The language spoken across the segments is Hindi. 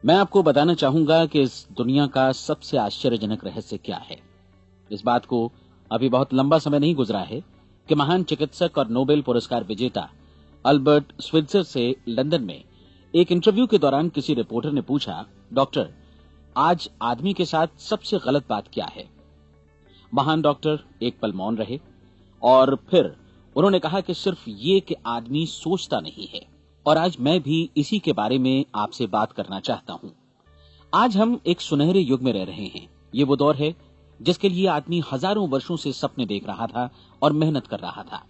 मैं आपको बताना चाहूंगा कि इस दुनिया का सबसे आश्चर्यजनक रहस्य क्या है। इस बात को अभी बहुत लंबा समय नहीं गुजरा है कि महान चिकित्सक और नोबेल पुरस्कार विजेता अल्बर्ट स्विट्जर से लंदन में एक इंटरव्यू के दौरान किसी रिपोर्टर ने पूछा, डॉक्टर, आज आदमी के साथ सबसे गलत बात क्या है। महान डॉक्टर एक पल मौन रहे और फिर उन्होंने कहा कि सिर्फ ये कि आदमी सोचता नहीं है। और आज मैं भी इसी के बारे में आपसे बात करना चाहता हूं। आज हम एक सुनहरे युग में रह रहे हैं। ये वो दौर है जिसके लिए आदमी हजारों वर्षों से सपने देख रहा था और मेहनत कर रहा था।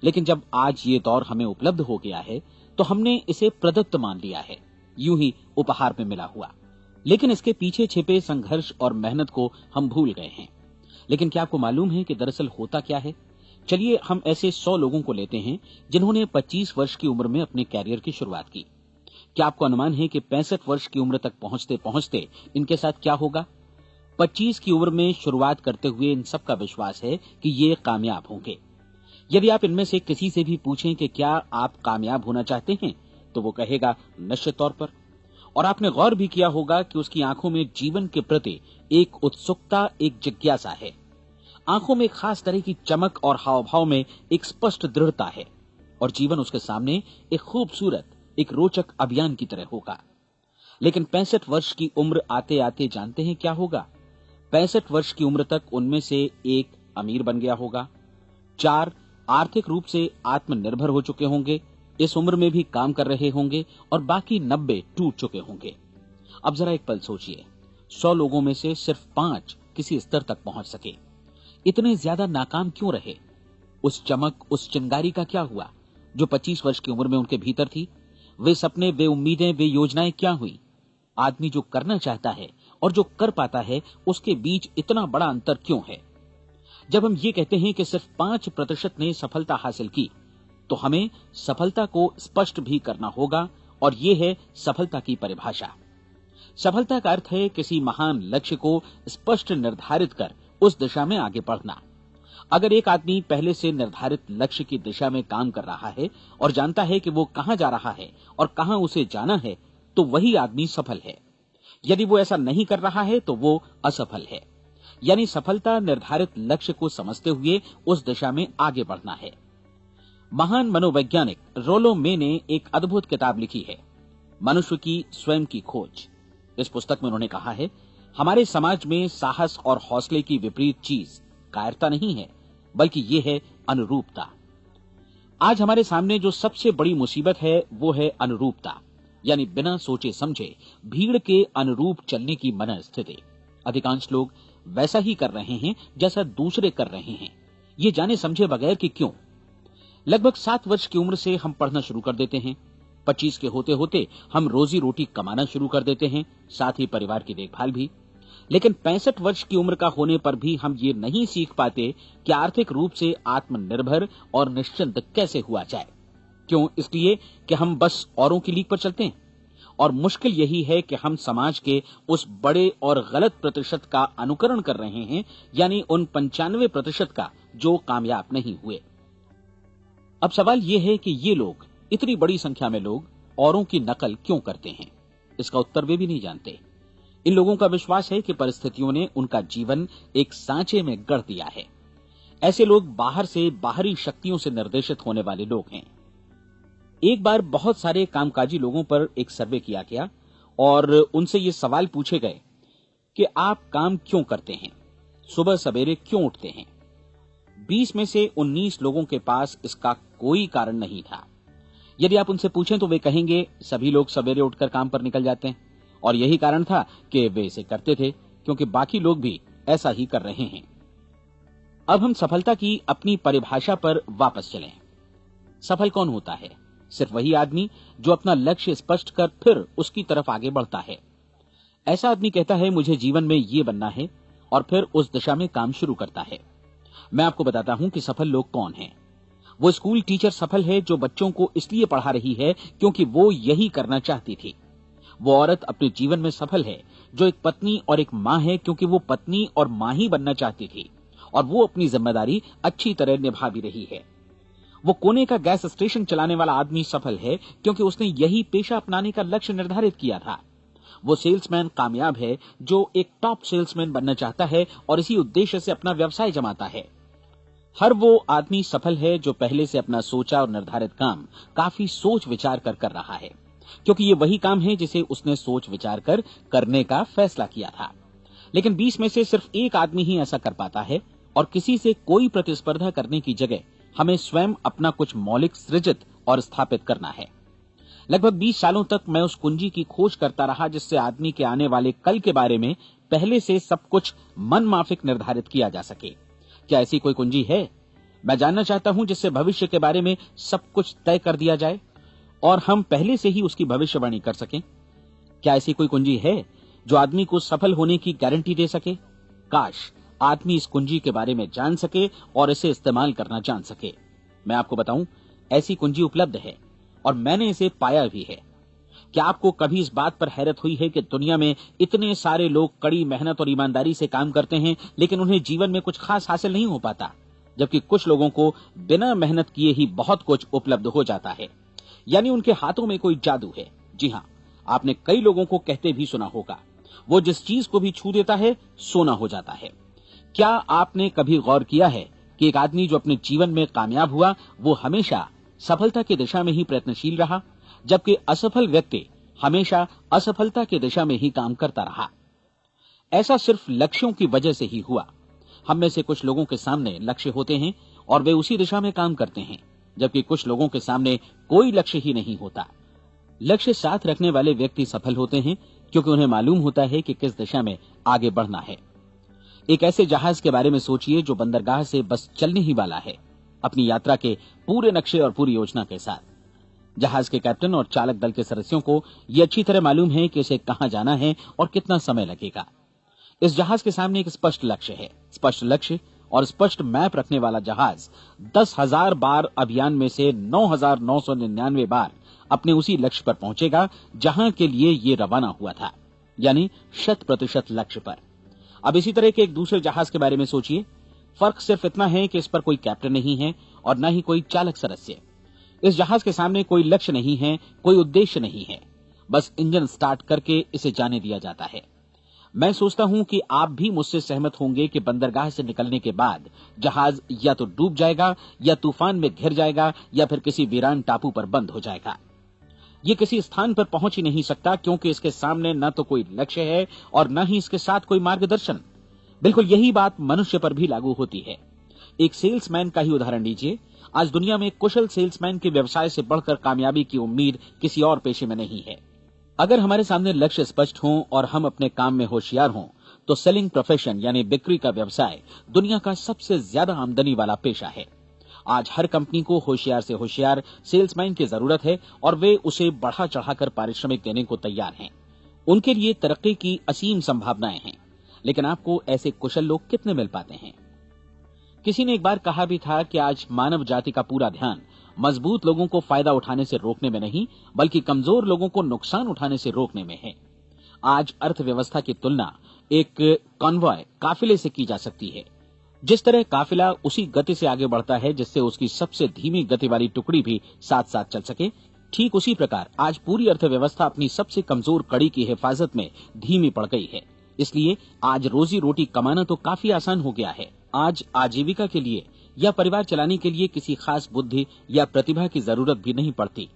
लेकिन जब आज ये दौर हमें उपलब्ध हो गया है तो हमने इसे प्रदत्त मान लिया है, यूं ही उपहार में मिला हुआ। लेकिन इसके पीछे छिपे संघर्ष और मेहनत को हम भूल गए हैं। लेकिन क्या आपको मालूम है कि दरअसल होता क्या है? चलिए हम ऐसे 100 लोगों को लेते हैं जिन्होंने 25 वर्ष की उम्र में अपने कैरियर की शुरुआत की। क्या आपको अनुमान है कि 65 वर्ष की उम्र तक पहुंचते पहुंचते इनके साथ क्या होगा? 25 की उम्र में शुरुआत करते हुए इन सबका विश्वास है कि ये कामयाब होंगे। यदि आप इनमें से किसी से भी पूछें कि क्या आप कामयाब होना चाहते हैं, तो वो कहेगा निश्चित तौर पर। और आपने गौर भी किया होगा कि उसकी आंखों में जीवन के प्रति एक उत्सुकता, एक जिज्ञासा है। आंखों में एक खास तरह की चमक और हाव भाव में एक स्पष्ट दृढ़ता है और जीवन उसके सामने एक खूबसूरत, एक रोचक अभियान की तरह होगा। लेकिन 65 वर्ष की उम्र आते आते जानते हैं क्या होगा? 65 वर्ष की उम्र तक उनमें से एक अमीर बन गया होगा, 4 आर्थिक रूप से आत्मनिर्भर हो चुके होंगे, इस उम्र में भी काम कर रहे होंगे और बाकी 90 टूट चुके होंगे। अब जरा एक पल सोचिए, 100 लोगों में से सिर्फ 5 किसी स्तर तक पहुंच सके। इतने ज्यादा नाकाम क्यों रहे? उस चमक, उस चिंगारी का क्या हुआ जो 25 वर्ष की उम्र में उनके भीतर थी? वे सपने, वे उम्मीदें, वे योजनाएं क्या हुई? आदमी जो करना चाहता है और जो कर पाता है, उसके बीच इतना बड़ा अंतर क्यों है? जब हम ये कहते हैं कि सिर्फ 5% ने सफलता हासिल की, तो हमें सफलता को स्पष्ट भी करना होगा और ये है सफलता की परिभाषा। सफलता का अर्थ है किसी महान लक्ष्य को स्पष्ट निर्धारित कर उस दिशा में आगे बढ़ना। अगर एक आदमी पहले से निर्धारित लक्ष्य की दिशा में काम कर रहा है और जानता है कि वो कहां जा रहा है और कहां उसे जाना है, तो वही आदमी सफल है। यदि वो ऐसा नहीं कर रहा है तो वो असफल है। यानी सफलता निर्धारित लक्ष्य को समझते हुए उस दिशा में आगे बढ़ना है। महान मनोवैज्ञानिक रोलो मे ने एक अद्भुत किताब लिखी है, मनुष्य की स्वयं की खोज। इस पुस्तक में उन्होंने कहा है, हमारे समाज में साहस और हौसले की विपरीत चीज कायरता नहीं है, बल्कि ये है अनुरूपता। आज हमारे सामने जो सबसे बड़ी मुसीबत है वो है अनुरूपता, यानी बिना सोचे समझे भीड़ के अनुरूप चलने की मनस्थिति। अधिकांश लोग वैसा ही कर रहे हैं जैसा दूसरे कर रहे हैं, ये जाने समझे बगैर कि क्यों। लगभग 7 वर्ष की उम्र से हम पढ़ना शुरू कर देते हैं। 25 के होते होते हम रोजी रोटी कमाना शुरू कर देते हैं, साथ ही परिवार की देखभाल भी। लेकिन 65 वर्ष की उम्र का होने पर भी हम ये नहीं सीख पाते कि आर्थिक रूप से आत्मनिर्भर और निश्चिंत कैसे हुआ जाए। क्यों? इसलिए कि हम बस औरों की लीक पर चलते हैं। और मुश्किल यही है कि हम समाज के उस बड़े और गलत प्रतिशत का अनुकरण कर रहे हैं, यानी उन 95% का जो कामयाब नहीं हुए। अब सवाल यह है कि ये लोग, इतनी बड़ी संख्या में लोग, औरों की नकल क्यों करते हैं? इसका उत्तर वे भी नहीं जानते। इन लोगों का विश्वास है कि परिस्थितियों ने उनका जीवन एक सांचे में गढ़ दिया है। ऐसे लोग बाहर से, बाहरी शक्तियों से निर्देशित होने वाले लोग हैं। एक बार बहुत सारे कामकाजी लोगों पर एक सर्वे किया गया और उनसे ये सवाल पूछे गए कि आप काम क्यों करते हैं, सुबह सवेरे क्यों उठते हैं? 20 में से 19 लोगों के पास इसका कोई कारण नहीं था। यदि आप उनसे पूछें तो वे कहेंगे सभी लोग सवेरे उठकर काम पर निकल जाते हैं और यही कारण था कि वे इसे करते थे क्योंकि बाकी लोग भी ऐसा ही कर रहे हैं। अब हम सफलता की अपनी परिभाषा पर वापस चलें। सफल कौन होता है? सिर्फ वही आदमी जो अपना लक्ष्य स्पष्ट कर फिर उसकी तरफ आगे बढ़ता है। ऐसा आदमी कहता है मुझे जीवन में ये बनना है और फिर उस दिशा में काम शुरू करता है। मैं आपको बताता हूं कि सफल लोग कौन हैं। वो स्कूल टीचर सफल है जो बच्चों को इसलिए पढ़ा रही है क्योंकि वो यही करना चाहती थी। वो औरत अपने जीवन में सफल है जो एक पत्नी और एक मां है क्योंकि वो पत्नी और मां ही बनना चाहती थी और वो अपनी जिम्मेदारी अच्छी तरह निभा भी रही है। वो कोने का गैस स्टेशन चलाने वाला आदमी सफल है क्योंकि उसने यही पेशा अपनाने का लक्ष्य निर्धारित किया था। वो सेल्समैन कामयाब है जो एक टॉप सेल्समैन बनना चाहता है और इसी उद्देश्य से अपना व्यवसाय जमाता है। हर वो आदमी सफल है जो पहले से अपना सोचा और निर्धारित काम काफी सोच विचार कर रहा है, क्योंकि ये वही काम है जिसे उसने सोच विचार कर करने का फैसला किया था। लेकिन 20 में से सिर्फ एक आदमी ही ऐसा कर पाता है, और किसी से कोई प्रतिस्पर्धा करने की जगह हमें स्वयं अपना कुछ मौलिक सृजित और स्थापित करना है। लगभग 20 सालों तक मैं उस कुंजी की खोज करता रहा जिससे आदमी के आने वाले कल के बारे में पहले से सब कुछ मन माफिक निर्धारित किया जा सके। क्या ऐसी कोई कुंजी है? मैं जानना चाहता हूं जिससे भविष्य के बारे में सब कुछ तय कर दिया जाए और हम पहले से ही उसकी भविष्यवाणी कर सकें। क्या ऐसी कोई कुंजी है जो आदमी को सफल होने की गारंटी दे सके? काश आदमी इस कुंजी के बारे में जान सके और इसे इस्तेमाल करना जान सके। मैं आपको बताऊं, ऐसी कुंजी उपलब्ध है और मैंने इसे पाया भी है। क्या आपको कभी इस बात पर हैरत हुई है कि दुनिया में इतने सारे लोग कड़ी मेहनत और ईमानदारी से काम करते हैं, लेकिन उन्हें जीवन में कुछ खास हासिल नहीं हो पाता, जबकि कुछ लोगों को बिना मेहनत किए ही बहुत कुछ उपलब्ध हो जाता है। यानी उनके हाथों में कोई जादू है। जी हां, आपने कई लोगों को कहते भी सुना होगा, वो जिस चीज को भी छू देता है सोना हो जाता है। क्या आपने कभी गौर किया है कि एक आदमी जो अपने जीवन में कामयाब हुआ वो हमेशा सफलता की दिशा में ही प्रयत्नशील रहा, जबकि असफल व्यक्ति हमेशा असफलता की दिशा में ही काम करता रहा? ऐसा सिर्फ लक्ष्यों की वजह से ही हुआ। हम में से कुछ लोगों के सामने लक्ष्य होते हैं और वे उसी दिशा में काम करते हैं, जबकि कुछ लोगों के सामने कोई लक्ष्य ही नहीं होता। लक्ष्य साथ रखने वाले व्यक्ति सफल होते हैं क्योंकि उन्हें मालूम होता है कि किस दिशा में आगे बढ़ना है। एक ऐसे जहाज के बारे में सोचिए जो बंदरगाह से बस चलने ही वाला है, अपनी यात्रा के पूरे नक्शे और पूरी योजना के साथ। जहाज के कैप्टन और चालक दल के सदस्यों को यह अच्छी तरह मालूम है कि उसे कहां जाना है और कितना समय लगेगा। इस जहाज के सामने एक स्पष्ट लक्ष्य है। स्पष्ट लक्ष्य और स्पष्ट मैप रखने वाला जहाज 10,000 बार अभियान में से 9,999 बार अपने उसी लक्ष्य पर पहुंचेगा जहां के लिए ये रवाना हुआ था, यानी 100% लक्ष्य पर। अब इसी तरह के एक दूसरे जहाज के बारे में सोचिए। फर्क सिर्फ इतना है कि इस पर कोई कैप्टन नहीं है और न ही कोई चालक सदस्य। इस जहाज के सामने कोई लक्ष्य नहीं है, कोई उद्देश्य नहीं है, बस इंजन स्टार्ट करके इसे जाने दिया जाता है। मैं सोचता हूं कि आप भी मुझसे सहमत होंगे कि बंदरगाह से निकलने के बाद जहाज या तो डूब जाएगा या तूफान में घिर जाएगा या फिर किसी वीरान टापू पर बंद हो जाएगा। ये किसी स्थान पर पहुंच ही नहीं सकता क्योंकि इसके सामने न तो कोई लक्ष्य है और न ही इसके साथ कोई मार्गदर्शन। बिल्कुल यही बात मनुष्य पर भी लागू होती है। एक सेल्समैन का ही उदाहरण लीजिए। आज दुनिया में कुशल सेल्समैन के व्यवसाय से बढ़कर कामयाबी की उम्मीद किसी और पेशे में नहीं है। अगर हमारे सामने लक्ष्य स्पष्ट हो और हम अपने काम में होशियार हों, तो सेलिंग प्रोफेशन यानी बिक्री का व्यवसाय दुनिया का सबसे ज्यादा आमदनी वाला पेशा है। आज हर कंपनी को होशियार से होशियार सेल्समैन की जरूरत है और वे उसे बढ़ा चढ़ाकर पारिश्रमिक देने को तैयार हैं। उनके लिए तरक्की की असीम संभावनाएं हैं, लेकिन आपको ऐसे कुशल लोग कितने मिल पाते हैं? किसी ने एक बार कहा भी था कि आज मानव जाति का पूरा ध्यान मजबूत लोगों को फायदा उठाने से रोकने में नहीं, बल्कि कमजोर लोगों को नुकसान उठाने से रोकने में है। आज अर्थव्यवस्था की तुलना एक कॉन्वॉय काफिले से की जा सकती है। जिस तरह काफिला उसी गति से आगे बढ़ता है जिससे उसकी सबसे धीमी गति वाली टुकड़ी भी साथ साथ चल सके, ठीक उसी प्रकार आज पूरी अर्थव्यवस्था अपनी सबसे कमजोर कड़ी की हिफाजत में धीमी पड़ गई है। इसलिए आज रोजी रोटी कमाना तो काफी आसान हो गया है। आज आजीविका के लिए या परिवार चलाने के लिए किसी खास बुद्धि या प्रतिभा की जरूरत भी नहीं पड़ती।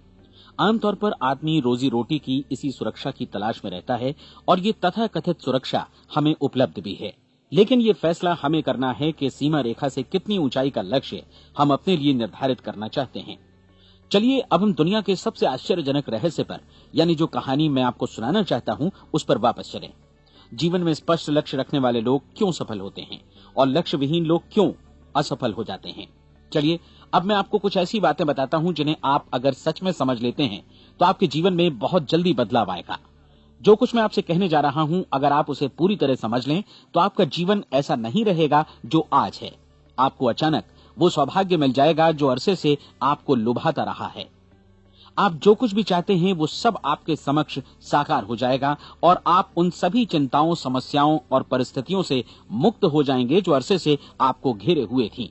आमतौर पर आदमी रोजी रोटी की इसी सुरक्षा की तलाश में रहता है और ये तथाकथित सुरक्षा हमें उपलब्ध भी है। लेकिन ये फैसला हमें करना है कि सीमा रेखा से कितनी ऊंचाई का लक्ष्य हम अपने लिए निर्धारित करना चाहते हैं। चलिए अब हम दुनिया के सबसे आश्चर्यजनक रहस्य पर, यानी जो कहानी मैं आपको सुनाना चाहता हूं, उस पर वापस चलें। जीवन में स्पष्ट लक्ष्य रखने वाले लोग क्यों सफल होते हैं और लक्ष्य विहीन लोग क्यों असफल हो जाते हैं? चलिए अब मैं आपको कुछ ऐसी बातें बताता हूं जिन्हें आप अगर सच में समझ लेते हैं तो आपके जीवन में बहुत जल्दी बदलाव आएगा। जो कुछ मैं आपसे कहने जा रहा हूं, अगर आप उसे पूरी तरह समझ लें तो आपका जीवन ऐसा नहीं रहेगा जो आज है। आपको अचानक वो सौभाग्य मिल जाएगा जो अरसे से आपको लुभाता रहा है। आप जो कुछ भी चाहते हैं वो सब आपके समक्ष साकार हो जाएगा और आप उन सभी चिंताओं, समस्याओं और परिस्थितियों से मुक्त हो जाएंगे जो अरसे से आपको घेरे हुए थीं।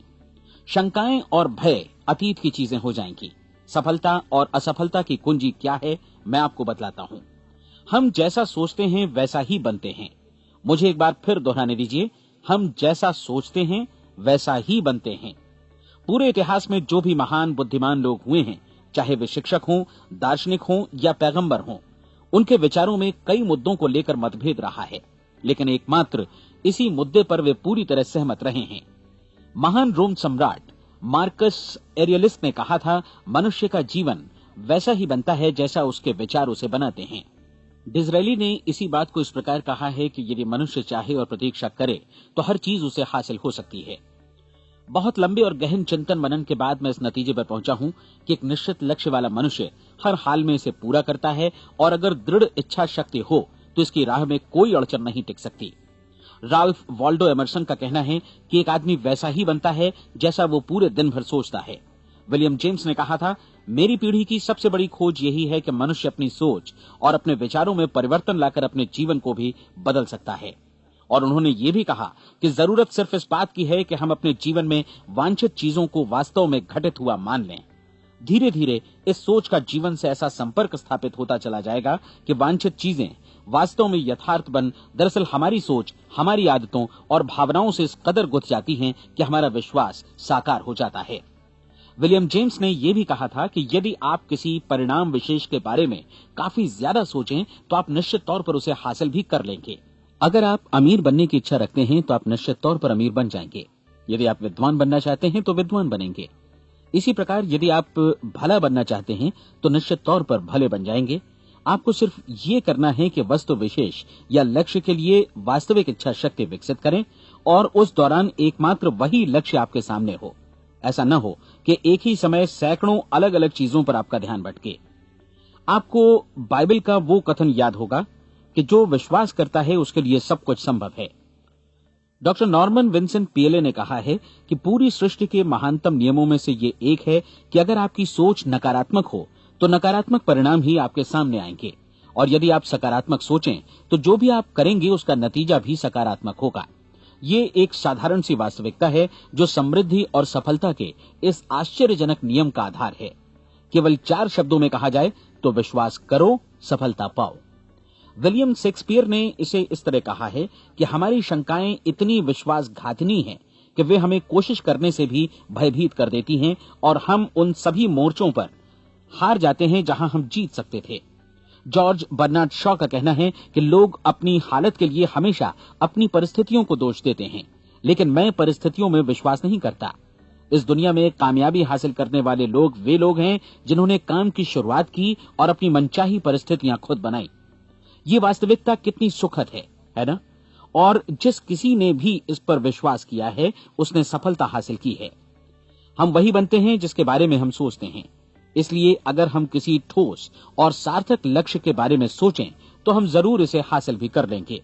शंकाएं और भय अतीत की चीजें हो जाएंगी। सफलता और असफलता की कुंजी क्या है, मैं आपको बतलाता हूं। हम जैसा सोचते हैं वैसा ही बनते हैं। मुझे एक बार फिर दोहराने दीजिए, हम जैसा सोचते हैं वैसा ही बनते हैं। पूरे इतिहास में जो भी महान बुद्धिमान लोग हुए हैं, चाहे वे शिक्षक हों, दार्शनिक हों या पैगंबर हों, उनके विचारों में कई मुद्दों को लेकर मतभेद रहा है, लेकिन एकमात्र इसी मुद्दे पर वे पूरी तरह सहमत रहे हैं। महान रोम सम्राट मार्कस एरियलिस ने कहा था, मनुष्य का जीवन वैसा ही बनता है जैसा उसके विचार उसे बनाते हैं। डिज़रायली ने इसी बात को इस प्रकार कहा है कि यदि मनुष्य चाहे और प्रतीक्षा करे तो हर चीज उसे हासिल हो सकती है। बहुत लंबे और गहन चिंतन मनन के बाद मैं इस नतीजे पर पहुंचा हूं कि एक निश्चित लक्ष्य वाला मनुष्य हर हाल में इसे पूरा करता है, और अगर दृढ़ इच्छा शक्ति हो तो इसकी राह में कोई अड़चन नहीं टिक सकती। राल्फ वॉल्डो एमर्सन का कहना है कि एक आदमी वैसा ही बनता है जैसा वो पूरे दिन भर सोचता है। विलियम जेम्स ने कहा था, मेरी पीढ़ी की सबसे बड़ी खोज यही है कि मनुष्य अपनी सोच और अपने विचारों में परिवर्तन लाकर अपने जीवन को भी बदल सकता है। और उन्होंने ये भी कहा कि जरूरत सिर्फ इस बात की है कि हम अपने जीवन में वांछित चीजों को वास्तव में घटित हुआ मान लें। धीरे धीरे इस सोच का जीवन से ऐसा संपर्क स्थापित होता चला जाएगा कि वांछित चीजें वास्तव में यथार्थ बन दरअसल हमारी सोच, हमारी आदतों और भावनाओं से इस कदर गुथ जाती हैं कि हमारा विश्वास साकार हो जाता है। विलियम जेम्स ने यह भी कहा था कि यदि आप किसी परिणाम विशेष के बारे में काफी ज्यादा सोचें तो आप निश्चित तौर पर उसे हासिल भी कर लेंगे। अगर आप अमीर बनने की इच्छा रखते हैं तो आप निश्चित तौर पर अमीर बन जाएंगे। यदि आप विद्वान बनना चाहते हैं तो विद्वान बनेंगे। इसी प्रकार यदि आप भला बनना चाहते हैं तो निश्चित तौर पर भले बन जाएंगे। आपको सिर्फ ये करना है कि वस्तु विशेष या लक्ष्य के लिए वास्तविक इच्छा शक्ति विकसित करें, और उस दौरान एकमात्र वही लक्ष्य आपके सामने हो। ऐसा न हो कि एक ही समय सैकड़ों अलग अलग चीजों पर आपका ध्यान भटके। आपको बाइबल का वो कथन याद होगा कि जो विश्वास करता है उसके लिए सब कुछ संभव है। डॉक्टर नॉर्मन विंसेंट पीएले ने कहा है कि पूरी सृष्टि के महानतम नियमों में से ये एक है कि अगर आपकी सोच नकारात्मक हो तो नकारात्मक परिणाम ही आपके सामने आएंगे, और यदि आप सकारात्मक सोचें तो जो भी आप करेंगे उसका नतीजा भी सकारात्मक होगा। ये एक साधारण सी वास्तविकता है जो समृद्धि और सफलता के इस आश्चर्यजनक नियम का आधार है। केवल 4 शब्दों में कहा जाए तो विश्वास करो, सफलता पाओ। विलियम शेक्सपियर ने इसे इस तरह कहा है कि हमारी शंकाएं इतनी विश्वासघातिनी हैं कि वे हमें कोशिश करने से भी भयभीत कर देती हैं, और हम उन सभी मोर्चों पर हार जाते हैं जहां हम जीत सकते थे। जॉर्ज बर्नार्ड शॉ का कहना है कि लोग अपनी हालत के लिए हमेशा अपनी परिस्थितियों को दोष देते हैं, लेकिन मैं परिस्थितियों में विश्वास नहीं करता। इस दुनिया में कामयाबी हासिल करने वाले लोग वे लोग हैं जिन्होंने काम की शुरुआत की और अपनी मनचाही परिस्थितियां खुद बनाई। ये वास्तविकता कितनी सुखद है ना? और जिस किसी ने भी इस पर विश्वास किया है उसने सफलता हासिल की है। हम वही बनते हैं जिसके बारे में हम सोचते हैं। इसलिए अगर हम किसी ठोस और सार्थक लक्ष्य के बारे में सोचें तो हम जरूर इसे हासिल भी कर लेंगे।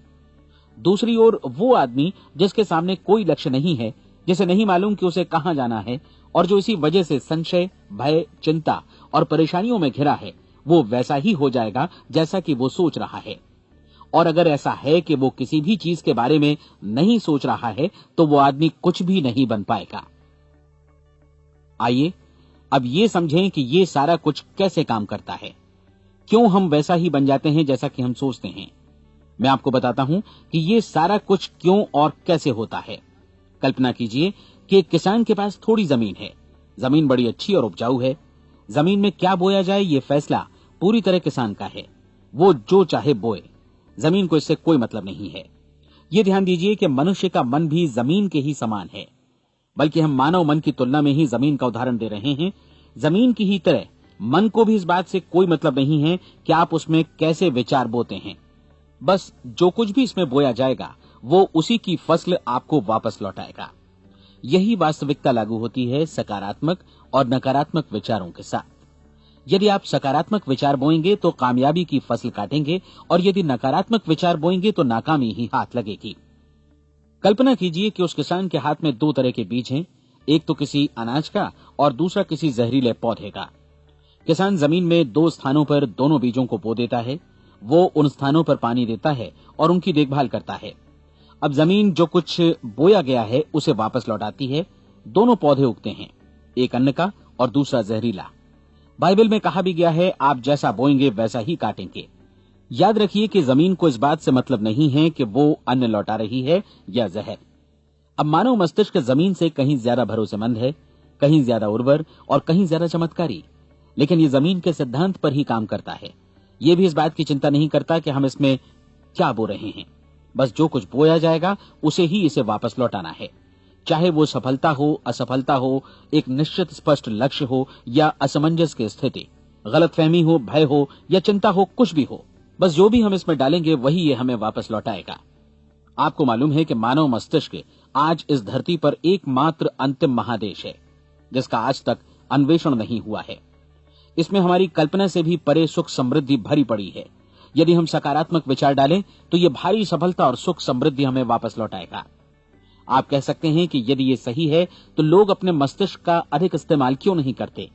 दूसरी ओर वो आदमी जिसके सामने कोई लक्ष्य नहीं है, जिसे नहीं मालूम कि उसे कहां जाना है, और जो इसी वजह से संशय, भय, चिंता और परेशानियों में घिरा है, वो वैसा ही हो जाएगा जैसा कि वो सोच रहा है। और अगर ऐसा है कि वो किसी भी चीज के बारे में नहीं सोच रहा है तो वो आदमी कुछ भी नहीं बन पाएगा। आइए अब ये समझें कि ये सारा कुछ कैसे काम करता है, क्यों हम वैसा ही बन जाते हैं जैसा कि हम सोचते हैं। मैं आपको बताता हूं कि ये सारा कुछ क्यों और कैसे होता है। कल्पना कीजिए कि एक किसान के पास थोड़ी जमीन है। जमीन बड़ी अच्छी और उपजाऊ है। जमीन में क्या बोया जाए ये फैसला पूरी तरह किसान का है। वो जो चाहे बोए, जमीन को इससे कोई मतलब नहीं है। ये ध्यान दीजिए कि मनुष्य का मन भी जमीन के ही समान है, बल्कि हम मानव मन की तुलना में ही जमीन का उदाहरण दे रहे हैं। जमीन की ही तरह मन को भी इस बात से कोई मतलब नहीं है कि आप उसमें कैसे विचार बोते हैं। बस जो कुछ भी इसमें बोया जाएगा वो उसी की फसल आपको वापस लौटाएगा। यही वास्तविकता लागू होती है सकारात्मक और नकारात्मक विचारों के साथ। यदि आप सकारात्मक विचार बोएंगे तो कामयाबी की फसल काटेंगे, और यदि नकारात्मक विचार बोएंगे तो नाकामी ही हाथ लगेगी। कल्पना कीजिए कि उस किसान के हाथ में 2 तरह के बीज हैं, एक तो किसी अनाज का और दूसरा किसी जहरीले पौधे का। किसान जमीन में 2 स्थानों पर दोनों बीजों को बो देता है। वो उन स्थानों पर पानी देता है और उनकी देखभाल करता है। अब जमीन जो कुछ बोया गया है उसे वापस लौटाती है। दोनों पौधे उगते हैं, एक अन्न का और दूसरा जहरीला। बाइबल में कहा भी गया है, आप जैसा बोएंगे वैसा ही काटेंगे। याद रखिए कि जमीन को इस बात से मतलब नहीं है कि वो अन्न लौटा रही है या जहर। अब मानव मस्तिष्क जमीन से कहीं ज्यादा भरोसेमंद है, कहीं ज्यादा उर्वर और कहीं ज्यादा चमत्कारी, लेकिन ये जमीन के सिद्धांत पर ही काम करता है। ये भी इस बात की चिंता नहीं करता कि हम इसमें क्या बो रहे हैं। बस जो कुछ बोया जाएगा उसे ही इसे वापस लौटाना है, चाहे वो सफलता हो, असफलता हो, एक निश्चित स्पष्ट लक्ष्य हो या असमंजस की स्थिति, गलतफहमी हो, भय हो या चिंता हो, कुछ भी हो, बस जो भी हम इसमें डालेंगे वही ये हमें वापस लौटाएगा। आपको मालूम है कि मानव मस्तिष्क आज इस धरती पर एकमात्र अंतिम महादेश है जिसका आज तक अन्वेषण नहीं हुआ है। इसमें हमारी कल्पना से भी परे सुख समृद्धि भरी पड़ी है। यदि हम सकारात्मक विचार डालें तो ये भारी सफलता और सुख समृद्धि हमें वापस लौटाएगा। आप कह सकते हैं कि यदि ये सही है तो लोग अपने मस्तिष्क का अधिक इस्तेमाल क्यों नहीं करते?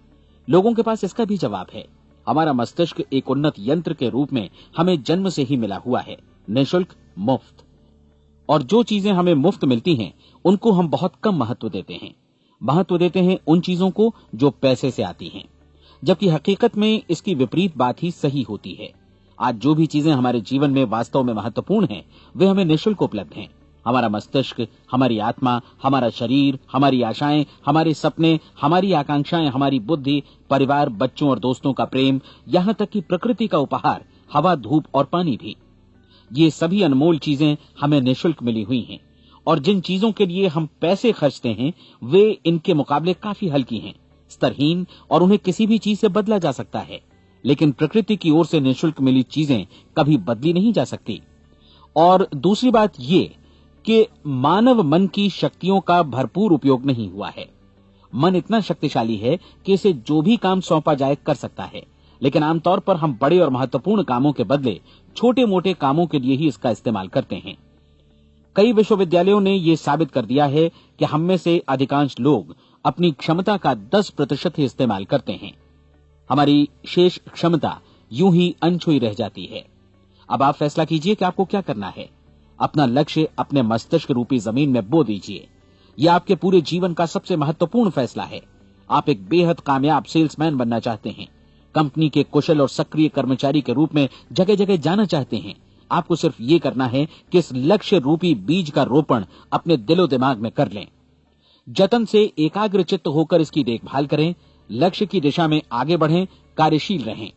लोगों के पास इसका भी जवाब है। हमारा मस्तिष्क एक उन्नत यंत्र के रूप में हमें जन्म से ही मिला हुआ है, निःशुल्क, मुफ्त। और जो चीजें हमें मुफ्त मिलती हैं उनको हम बहुत कम महत्व देते हैं। महत्व देते हैं उन चीजों को जो पैसे से आती हैं, जबकि हकीकत में इसकी विपरीत बात ही सही होती है। आज जो भी चीजें हमारे जीवन में वास्तव में महत्वपूर्ण हैं वे हमें निःशुल्क उपलब्ध हैं। हमारा मस्तिष्क, हमारी आत्मा, हमारा शरीर, हमारी आशाएं, हमारे सपने, हमारी आकांक्षाएं, हमारी बुद्धि, परिवार, बच्चों और दोस्तों का प्रेम, यहां तक कि प्रकृति का उपहार, हवा, धूप और पानी भी, ये सभी अनमोल चीजें हमें निःशुल्क मिली हुई हैं। और जिन चीजों के लिए हम पैसे खर्चते हैं वे इनके मुकाबले काफी हल्की हैं, स्तरहीन, और उन्हें किसी भी चीज से बदला जा सकता है। लेकिन प्रकृति की ओर से निःशुल्क मिली चीजें कभी बदली नहीं जा सकती। और दूसरी बात ये कि मानव मन की शक्तियों का भरपूर उपयोग नहीं हुआ है। मन इतना शक्तिशाली है कि इसे जो भी काम सौंपा जाए कर सकता है, लेकिन आमतौर पर हम बड़े और महत्वपूर्ण कामों के बदले छोटे मोटे कामों के लिए ही इसका इस्तेमाल करते हैं। कई विश्वविद्यालयों ने यह साबित कर दिया है कि हम में से अधिकांश लोग अपनी क्षमता का 10% ही इस्तेमाल करते हैं। हमारी शेष क्षमता यूं ही अनछुई रह जाती है। अब आप फैसला कीजिए कि आपको क्या करना है। अपना लक्ष्य अपने मस्तिष्क रूपी जमीन में बो दीजिए। यह आपके पूरे जीवन का सबसे महत्वपूर्ण फैसला है। आप एक बेहद कामयाब सेल्समैन बनना चाहते हैं, कंपनी के कुशल और सक्रिय कर्मचारी के रूप में जगह जगह जाना चाहते हैं। आपको सिर्फ ये करना है कि इस लक्ष्य रूपी बीज का रोपण अपने दिलो दिमाग में कर लें। जतन से एकाग्रचित्त होकर इसकी देखभाल करें, लक्ष्य की दिशा में आगे बढ़ें, कार्यशील रहें,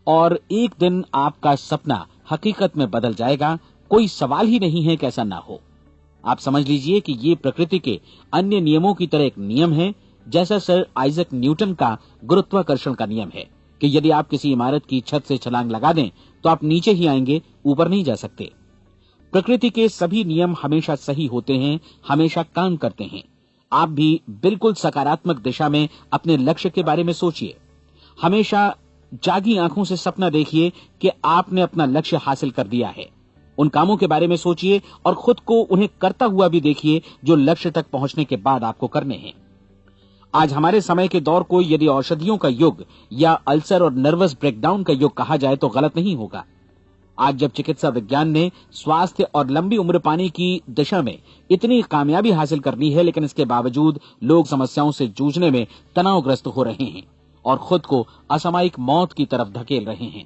और एक दिन आपका सपना हकीकत में बदल जाएगा। कोई सवाल ही नहीं है कि ऐसा ना हो। आप समझ लीजिए कि ये प्रकृति के अन्य नियमों की तरह एक नियम है, जैसा सर आइजक न्यूटन का गुरुत्वाकर्षण का नियम है कि यदि आप किसी इमारत की छत से छलांग लगा दें तो आप नीचे ही आएंगे, ऊपर नहीं जा सकते। प्रकृति के सभी नियम हमेशा सही होते हैं, हमेशा काम करते हैं। आप भी बिल्कुल सकारात्मक दिशा में अपने लक्ष्य के बारे में सोचिए। हमेशा जागी आंखों से सपना देखिए कि आपने अपना लक्ष्य हासिल कर दिया है। उन कामों के बारे में सोचिए और खुद को उन्हें करता हुआ भी देखिए जो लक्ष्य तक पहुंचने के बाद आपको करने हैं। आज हमारे समय के दौर को यदि औषधियों का युग या अल्सर और नर्वस ब्रेकडाउन का युग कहा जाए तो गलत नहीं होगा। आज जब चिकित्सा विज्ञान ने स्वास्थ्य और लंबी उम्र पाने की दिशा में इतनी कामयाबी हासिल कर ली है, लेकिन इसके बावजूद लोग समस्याओं से जूझने में तनावग्रस्त हो रहे हैं और खुद को असामयिक मौत की तरफ धकेल रहे हैं।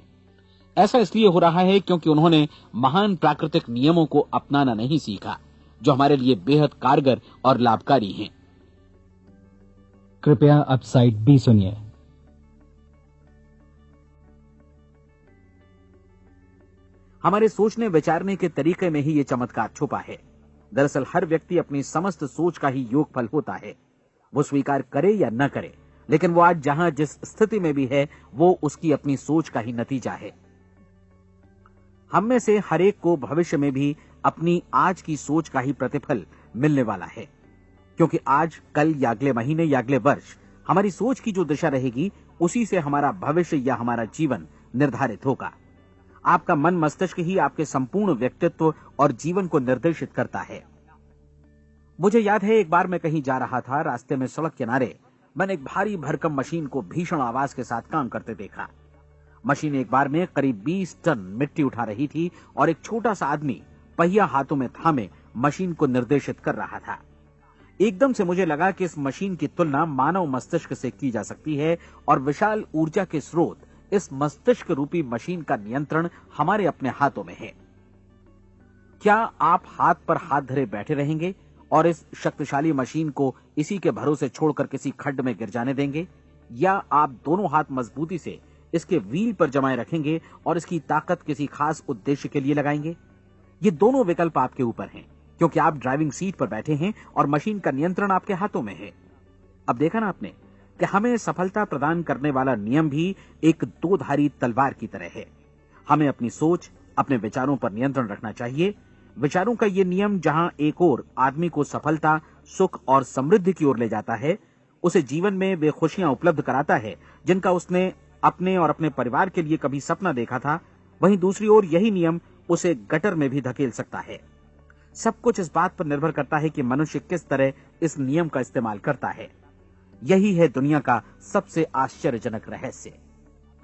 ऐसा इसलिए हो रहा है क्योंकि उन्होंने महान प्राकृतिक नियमों को अपनाना नहीं सीखा, जो हमारे लिए बेहद कारगर और लाभकारी हैं। कृपया अब साइड बी सुनिए। हमारे सोचने विचारने के तरीके में ही ये चमत्कार छुपा है। दरअसल हर व्यक्ति अपनी समस्त सोच का ही योगफल होता है। वो स्वीकार करे या न करे, लेकिन वो आज जहां जिस स्थिति में भी है वो उसकी अपनी सोच का ही नतीजा है। हम में से हर एक को भविष्य में भी अपनी आज की सोच का ही प्रतिफल मिलने वाला है, क्योंकि आज, कल या अगले महीने या अगले वर्ष हमारी सोच की जो दिशा रहेगी उसी से हमारा भविष्य या हमारा जीवन निर्धारित होगा। आपका मन मस्तिष्क ही आपके संपूर्ण व्यक्तित्व और जीवन को निर्देशित करता है। मुझे याद है एक बार मैं कहीं जा रहा था, रास्ते में सड़क किनारे मैंने एक भारी भरकम मशीन को भीषण आवाज के साथ काम करते देखा। मशीन एक बार में करीब 20 टन मिट्टी उठा रही थी और एक छोटा सा आदमी पहिया हाथों में थामे मशीन को निर्देशित कर रहा था। एकदम से मुझे लगा कि इस मशीन की तुलना मानव मस्तिष्क से की जा सकती है और विशाल ऊर्जा के स्रोत इस मस्तिष्क रूपी मशीन का नियंत्रण हमारे अपने हाथों में है। क्या आप हाथ पर हाथ धरे बैठे रहेंगे और इस शक्तिशाली मशीन को इसी के भरोसे छोड़कर किसी खड्ड में गिर जाने देंगे, या आप दोनों हाथ मजबूती से इसके व्हील पर जमाए रखेंगे और इसकी ताकत किसी खास उद्देश्य के लिए लगाएंगे? ये दोनों विकल्प आपके ऊपर हैं, क्योंकि आप ड्राइविंग सीट पर बैठे हैं और मशीन का नियंत्रण आपके हाथों में है। अब देखा ना आपने कि हमें सफलता प्रदान करने वाला नियम भी एक दो-धारी तलवार की तरह है। हमें अपनी सोच, अपने विचारों पर नियंत्रण रखना चाहिए। विचारों का ये नियम जहां एक ओर आदमी को सफलता, सुख और समृद्धि की ओर ले जाता है, उसे जीवन में वे खुशियां उपलब्ध कराता है जिनका उसने अपने और अपने परिवार के लिए कभी सपना देखा था, वहीं दूसरी ओर यही नियम उसे गटर में भी धकेल सकता है। सब कुछ इस बात पर निर्भर करता है कि मनुष्य किस तरह इस नियम का इस्तेमाल करता है। यही है दुनिया का सबसे आश्चर्यजनक रहस्य।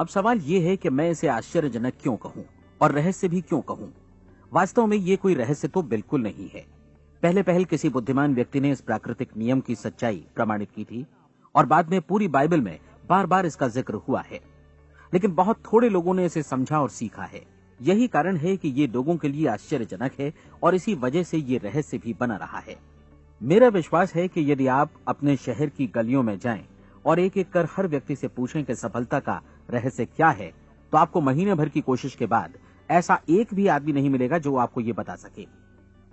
अब सवाल यह है कि मैं इसे आश्चर्यजनक क्यों कहूं और रहस्य भी क्यों कहूं? वास्तव में ये कोई रहस्य तो बिल्कुल नहीं है। पहले पहल किसी बुद्धिमान व्यक्ति ने इस प्राकृतिक नियम की सच्चाई प्रमाणित की थी और बाद में पूरी बाइबल में बार बार इसका जिक्र हुआ है, लेकिन बहुत थोड़े लोगों ने इसे समझा और सीखा है। यही कारण है कि ये लोगों के लिए आश्चर्यजनक है और इसी वजह से ये रहस्य भी बना रहा है। मेरा विश्वास है कि यदि आप अपने शहर की गलियों में जाएं और एक एक कर हर व्यक्ति से पूछें कि सफलता का रहस्य क्या है, तो आपको महीने भर की कोशिश के बाद ऐसा एक भी आदमी नहीं मिलेगा जो आपको ये बता सके।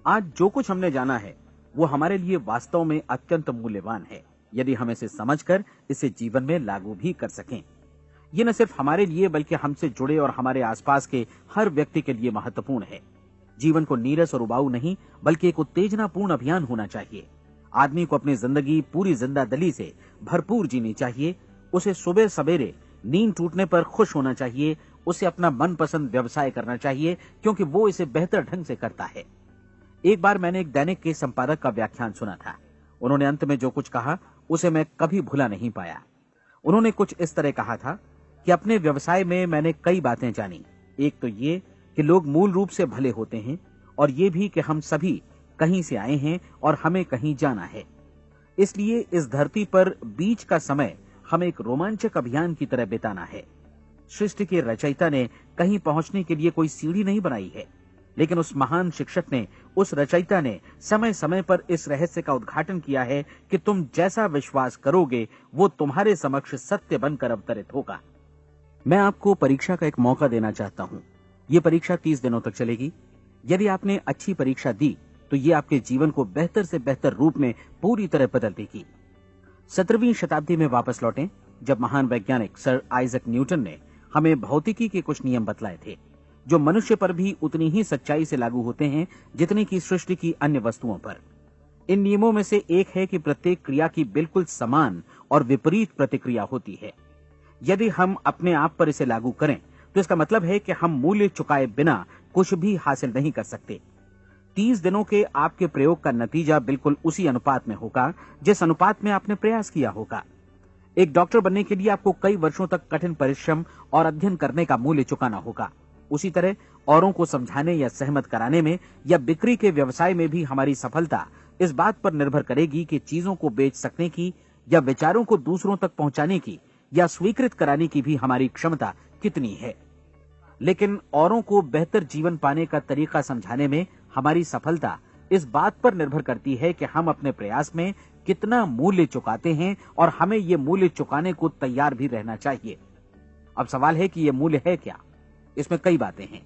आज जो कुछ हमने जाना है वो हमारे लिए वास्तव में अत्यंत मूल्यवान है, यदि हम इसे समझकर इसे जीवन में लागू भी कर सकें। ये न सिर्फ हमारे लिए बल्कि हमसे जुड़े और हमारे आसपास के हर व्यक्ति के लिए महत्वपूर्ण है। जीवन को नीरस और उबाऊ नहीं बल्कि एक उत्तेजनापूर्ण अभियान होना चाहिए। आदमी को अपनी जिंदगी पूरी जिंदादिली से भरपूर जीनी चाहिए। उसे सुबह सवेरे नींद टूटने पर खुश होना चाहिए। उसे अपना मनपसंद व्यवसाय करना चाहिए, क्योंकि वो इसे बेहतर ढंग से करता है। एक बार मैंने एक दैनिक के संपादक का व्याख्यान सुना था। उन्होंने अंत में जो कुछ कहा उसे मैं कभी भुला नहीं पाया। उन्होंने कुछ इस तरह कहा था कि अपने व्यवसाय में मैंने कई बातें जानी। एक तो ये कि लोग मूल रूप से भले होते हैं, और ये भी कि हम सभी कहीं से आए हैं और हमें कहीं जाना है। इसलिए इस धरती पर बीच का समय हमें एक रोमांचक अभियान की तरह बिताना है। सृष्टि के रचयिता ने कहीं पहुंचने के लिए कोई सीढ़ी नहीं बनाई है, लेकिन उस महान शिक्षक ने, उस रचयिता ने समय समय पर इस रहस्य का उद्घाटन किया है कि तुम जैसा विश्वास करोगे वो तुम्हारे समक्ष सत्य बनकर अवतरित होगा। मैं आपको परीक्षा का एक मौका देना चाहता हूं। ये परीक्षा 30 दिनों तक चलेगी। यदि आपने अच्छी परीक्षा दी तो ये आपके जीवन को बेहतर से बेहतर रूप में पूरी तरह बदल देगी। 17वीं शताब्दी में वापस लौटें, जब महान वैज्ञानिक सर आइजक न्यूटन ने हमें भौतिकी के कुछ नियम बतलाए थे, जो मनुष्य पर भी उतनी ही सच्चाई से लागू होते हैं जितनी की सृष्टि की अन्य वस्तुओं पर। इन नियमों में से एक है कि प्रत्येक क्रिया की बिल्कुल समान और विपरीत प्रतिक्रिया होती है। यदि हम अपने आप पर इसे लागू करें तो इसका मतलब है कि हम मूल्य चुकाए बिना कुछ भी हासिल नहीं कर सकते। 30 दिनों के आपके प्रयोग का नतीजा बिल्कुल उसी अनुपात में होगा जिस अनुपात में आपने प्रयास किया होगा। एक डॉक्टर बनने के लिए आपको कई वर्षों तक कठिन परिश्रम और अध्ययन करने का मूल्य चुकाना होगा। उसी तरह औरों को समझाने या सहमत कराने में या बिक्री के व्यवसाय में भी हमारी सफलता इस बात पर निर्भर करेगी कि चीजों को बेच सकने की या विचारों को दूसरों तक पहुंचाने की या स्वीकृत कराने की भी हमारी क्षमता कितनी है। लेकिन औरों को बेहतर जीवन पाने का तरीका समझाने में हमारी सफलता इस बात पर निर्भर करती है कि हम अपने प्रयास में कितना मूल्य चुकाते हैं, और हमें ये मूल्य चुकाने को तैयार भी रहना चाहिए। अब सवाल है कि ये मूल्य है क्या? इसमें कई बातें हैं।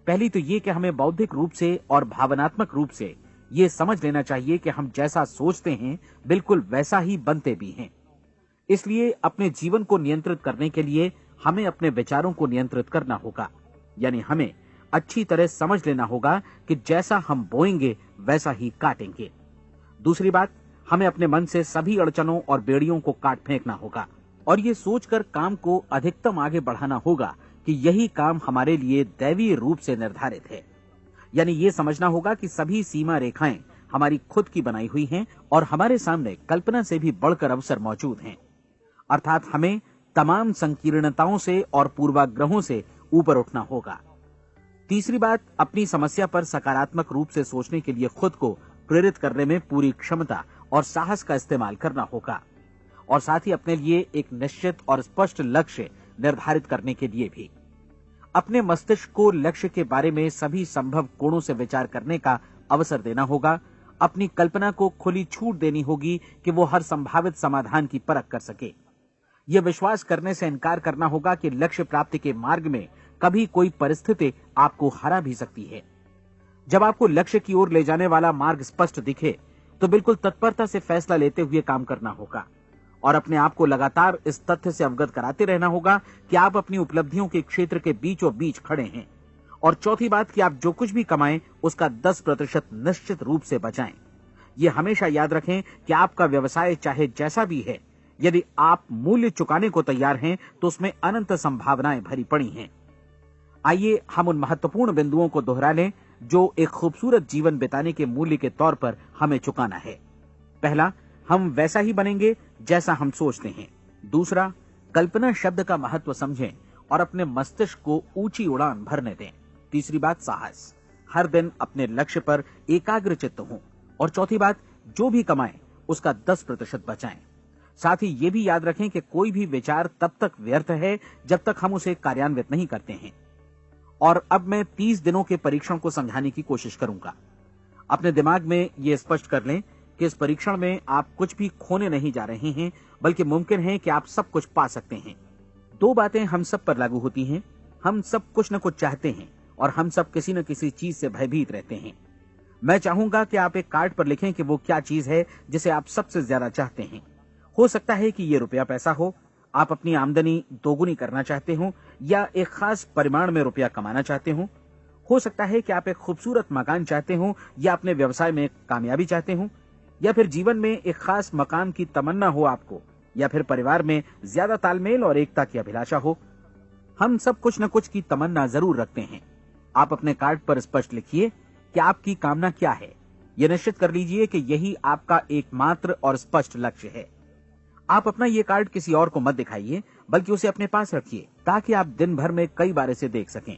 पहली तो ये कि हमें बौद्धिक रूप से और भावनात्मक रूप से ये समझ लेना चाहिए कि हम जैसा सोचते हैं बिल्कुल वैसा ही बनते भी हैं। इसलिए अपने जीवन को नियंत्रित करने के लिए हमें अपने विचारों को नियंत्रित करना होगा। यानी हमें अच्छी तरह समझ लेना होगा कि जैसा हम बोएंगे वैसा ही काटेंगे। दूसरी बात, हमें अपने मन से सभी अड़चनों और बेड़ियों को काट फेंकना होगा और ये सोचकर काम को अधिकतम आगे बढ़ाना होगा कि यही काम हमारे लिए दैवीय रूप से निर्धारित है। यानी ये समझना होगा कि सभी सीमा रेखाएं हमारी खुद की बनाई हुई हैं और हमारे सामने कल्पना से भी बढ़कर अवसर मौजूद हैं। अर्थात हमें तमाम संकीर्णताओं से और पूर्वाग्रहों से ऊपर उठना होगा। तीसरी बात, अपनी समस्या पर सकारात्मक रूप से सोचने के लिए खुद को प्रेरित करने में पूरी क्षमता और साहस का इस्तेमाल करना होगा, और साथ ही अपने लिए एक निश्चित और स्पष्ट लक्ष्य निर्धारित करने के लिए भी। अपने मस्तिष्क को लक्ष्य के बारे में सभी संभव कोणों से विचार करने का अवसर देना होगा। अपनी कल्पना को खुली छूट देनी होगी कि वो हर संभावित समाधान की परख कर सके। यह विश्वास करने से इनकार करना होगा कि लक्ष्य प्राप्ति के मार्ग में कभी कोई परिस्थिति आपको हरा भी सकती है। जब आपको लक्ष्य की ओर ले जाने वाला मार्ग स्पष्ट दिखे तो बिल्कुल तत्परता से फैसला लेते हुए काम करना होगा और अपने आप को लगातार इस तथ्य से अवगत कराते रहना होगा कि आप अपनी उपलब्धियों के क्षेत्र के बीचों बीच खड़े हैं। और चौथी बात कि आप जो कुछ भी कमाएं उसका 10% निश्चित रूप से बचाएं। ये हमेशा याद रखें कि आपका व्यवसाय चाहे जैसा भी है, यदि आप मूल्य चुकाने को तैयार हैं तो उसमें अनंत संभावनाएं भरी पड़ी हैं। आइए हम उन महत्वपूर्ण बिंदुओं को दोहरा लें जो एक खूबसूरत जीवन बिताने के मूल्य के तौर पर हमें चुकाना है। पहला, हम वैसा ही बनेंगे जैसा हम सोचते हैं। दूसरा, कल्पना शब्द का महत्व समझें और अपने मस्तिष्क को ऊंची उड़ान भरने दें। तीसरी बात, साहस, हर दिन अपने लक्ष्य पर एकाग्रचित्त हों। और चौथी बात, जो भी कमाएं उसका 10% बचाएं। साथ ही ये भी याद रखें कि कोई भी विचार तब तक व्यर्थ है जब तक हम उसे कार्यान्वित नहीं करते हैं। और अब मैं 30 दिनों के परीक्षण को समझाने की कोशिश करूंगा। अपने दिमाग में ये स्पष्ट कर लें कि इस परीक्षण में आप कुछ भी खोने नहीं जा रहे हैं, बल्कि मुमकिन है कि आप सब कुछ पा सकते हैं। 2 बातें हम सब पर लागू होती हैं। हम सब कुछ न कुछ चाहते हैं और हम सब किसी न किसी चीज से भयभीत रहते हैं। मैं चाहूंगा कि आप एक कार्ड पर लिखें कि वो क्या चीज है जिसे आप सबसे ज्यादा चाहते हैं। हो सकता है कि ये रुपया पैसा हो, आप अपनी आमदनी दोगुनी करना चाहते हो, या एक खास परिमाण में रुपया कमाना चाहते हो सकता है कि आप एक खूबसूरत मकान चाहते हो, या अपने व्यवसाय में कामयाबी चाहते हो, या फिर जीवन में एक खास मकाम की तमन्ना हो आपको, या फिर परिवार में ज्यादा तालमेल और एकता की अभिलाषा हो। हम सब कुछ न कुछ की तमन्ना जरूर रखते हैं। आप अपने कार्ड पर स्पष्ट लिखिए कि आपकी कामना क्या है। यह निश्चित कर लीजिए कि यही आपका एकमात्र और स्पष्ट लक्ष्य है। आप अपना ये कार्ड किसी और को मत दिखाइए, बल्कि उसे अपने पास रखिए ताकि आप दिन भर में कई बार इसे देख सकें।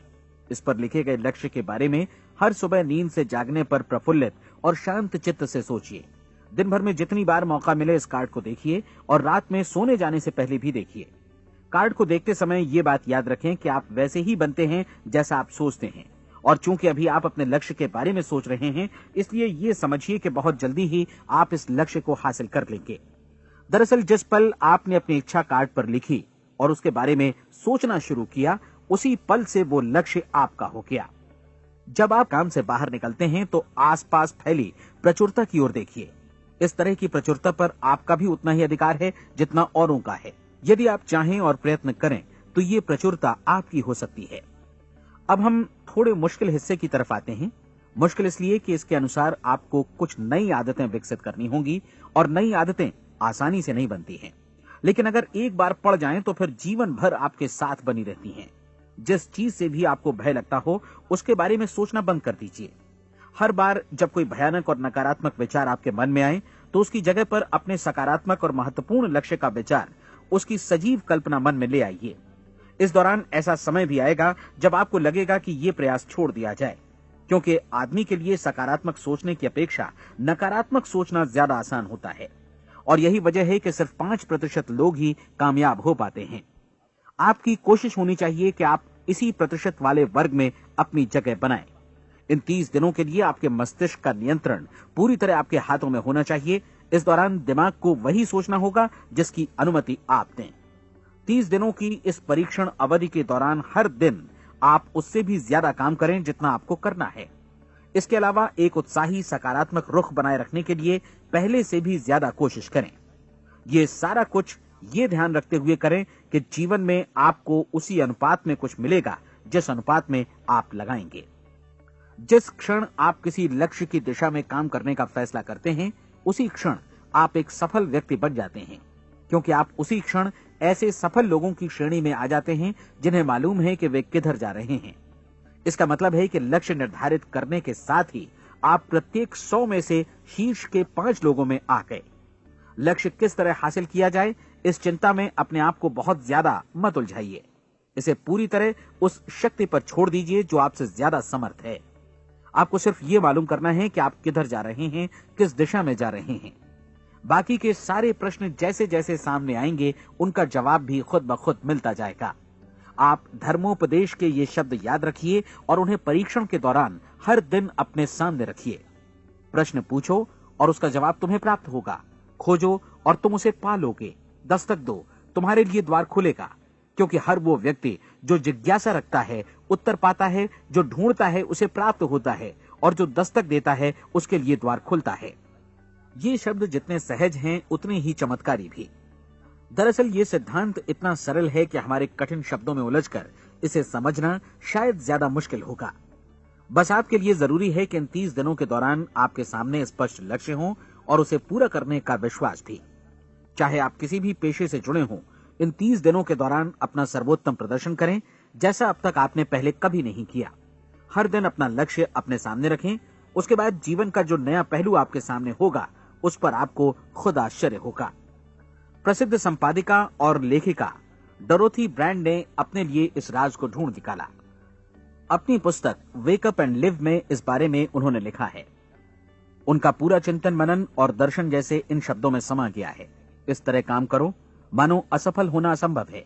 इस पर लिखे गए लक्ष्य के बारे में हर सुबह नींद से जागने पर प्रफुल्लित और शांत चित्त से सोचिए। दिन भर में जितनी बार मौका मिले इस कार्ड को देखिए और रात में सोने जाने से पहले भी देखिए। कार्ड को देखते समय ये बात याद रखें कि आप वैसे ही बनते हैं जैसा आप सोचते हैं। और चूंकि अभी आप अपने लक्ष्य के बारे में सोच रहे हैं, इसलिए ये समझिए कि बहुत जल्दी ही आप इस लक्ष्य को हासिल कर लेंगे। दरअसल जिस पल आपने अपनी इच्छा कार्ड पर लिखी और उसके बारे में सोचना शुरू किया, उसी पल से वो लक्ष्य आपका हो गया। जब आप काम से बाहर निकलते हैं तो आसपास फैली प्रचुरता की ओर देखिए। इस तरह की प्रचुरता पर आपका भी उतना ही अधिकार है जितना औरों का है। यदि आप चाहें और प्रयत्न करें तो ये प्रचुरता आपकी हो सकती है। अब हम थोड़े मुश्किल हिस्से की तरफ आते हैं। मुश्किल इसलिए कि इसके अनुसार आपको कुछ नई आदतें विकसित करनी होंगी और नई आदतें आसानी से नहीं बनती हैं, लेकिन अगर एक बार पड़ जाएं तो फिर जीवन भर आपके साथ बनी रहती हैं। जिस चीज से भी आपको भय लगता हो उसके बारे में सोचना बंद कर दीजिए। हर बार जब कोई भयानक और नकारात्मक विचार आपके मन में आए तो उसकी जगह पर अपने सकारात्मक और महत्वपूर्ण लक्ष्य का विचार, उसकी सजीव कल्पना मन में ले आइए। इस दौरान ऐसा समय भी आएगा जब आपको लगेगा कि ये प्रयास छोड़ दिया जाए, क्योंकि आदमी के लिए सकारात्मक सोचने की अपेक्षा नकारात्मक सोचना ज्यादा आसान होता है। और यही वजह है कि सिर्फ 5% लोग ही कामयाब हो पाते हैं। आपकी कोशिश होनी चाहिए कि आप इसी प्रतिशत वाले वर्ग में अपनी जगह बनाएं। इन 30 दिनों के लिए आपके मस्तिष्क का नियंत्रण पूरी तरह आपके हाथों में होना चाहिए। इस दौरान दिमाग को वही सोचना होगा जिसकी अनुमति आप दें। 30 दिनों की इस परीक्षण अवधि के दौरान हर दिन आप उससे भी ज्यादा काम करें जितना आपको करना है। इसके अलावा एक उत्साही सकारात्मक रुख बनाए रखने के लिए पहले से भी ज्यादा कोशिश करें। ये सारा कुछ ये ध्यान रखते हुए करें कि जीवन में आपको उसी अनुपात में कुछ मिलेगा जिस अनुपात में आप लगाएंगे। जिस क्षण आप किसी लक्ष्य की दिशा में काम करने का फैसला करते हैं, उसी क्षण आप एक सफल व्यक्ति बन जाते हैं, क्योंकि आप उसी क्षण ऐसे सफल लोगों की श्रेणी में आ जाते हैं जिन्हें मालूम है कि वे किधर जा रहे हैं। इसका मतलब है कि लक्ष्य निर्धारित करने के साथ ही आप प्रत्येक 100 में से शीर्ष के 5 लोगों में आ गए। लक्ष्य किस तरह हासिल किया जाए, इस चिंता में अपने आप को बहुत ज्यादा मत उलझाइए। इसे पूरी तरह उस शक्ति पर छोड़ दीजिए जो आपसे ज्यादा समर्थ है। आपको सिर्फ ये मालूम करना है कि आप किधर जा रहे हैं, किस दिशा में जा रहे हैं। बाकी के सारे प्रश्न जैसे जैसे सामने आएंगे उनका जवाब भी खुद ब खुद मिलता जाएगा। आप धर्मोपदेश के ये शब्द याद रखिए और उन्हें परीक्षण के दौरान हर दिन अपने सामने रखिए। प्रश्न पूछो और उसका जवाब तुम्हें प्राप्त होगा। खोजो और तुम उसे पा लोगे। दस्तक दो, तुम्हारे लिए द्वार खुलेगा, क्योंकि हर वो व्यक्ति जो जिज्ञासा रखता है उत्तर पाता है, जो ढूंढता है उसे प्राप्त होता है, और जो दस्तक देता है उसके लिए द्वार खुलता है। ये शब्द जितने सहज हैं उतने ही चमत्कारी भी। दरअसल ये सिद्धांत इतना सरल है कि हमारे कठिन शब्दों में उलझकर इसे समझना शायद ज्यादा मुश्किल होगा। बस आपके लिए जरूरी है कि इन 30 दिनों के दौरान आपके सामने स्पष्ट लक्ष्य हो और उसे पूरा करने का विश्वास भी। चाहे आप किसी भी पेशे से जुड़े हों, इन 30 दिनों के दौरान अपना सर्वोत्तम प्रदर्शन करें, जैसा अब तक आपने पहले कभी नहीं किया। हर दिन अपना लक्ष्य अपने सामने रखें। उसके बाद जीवन का जो नया पहलू आपके सामने होगा उस पर आपको खुद आश्चर्य होगा। प्रसिद्ध संपादिका और लेखिका डोरोथी ब्रैंड ने अपने लिए इस राज को ढूंढ निकाला। अपनी पुस्तक वेक अप एंड लिव में इस बारे में उन्होंने लिखा है। उनका पूरा चिंतन मनन और दर्शन जैसे इन शब्दों में समा गया है। इस तरह काम करो मानो असफल होना असंभव है।